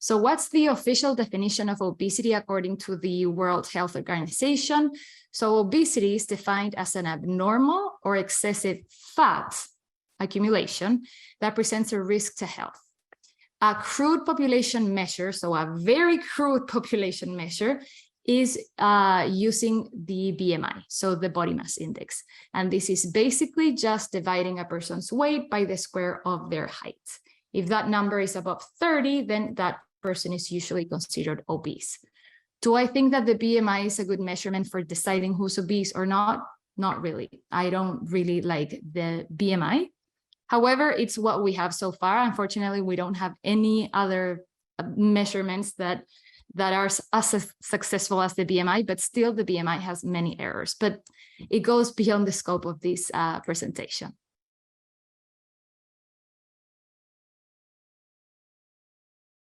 So what's the official definition of obesity according to the World Health Organization? So obesity is defined as an abnormal or excessive fat accumulation that presents a risk to health. A crude population measure, so a very crude population measure, is using the BMI, so the body mass index. And this is basically just dividing a person's weight by the square of their height. If that number is above 30, then that person is usually considered obese. Do I think that the BMI is a good measurement for deciding who's obese or not? Not really. I don't really like the BMI. However, it's what we have so far. Unfortunately, we don't have any other measurements that are as successful as the BMI, but still the BMI has many errors, but it goes beyond the scope of this presentation.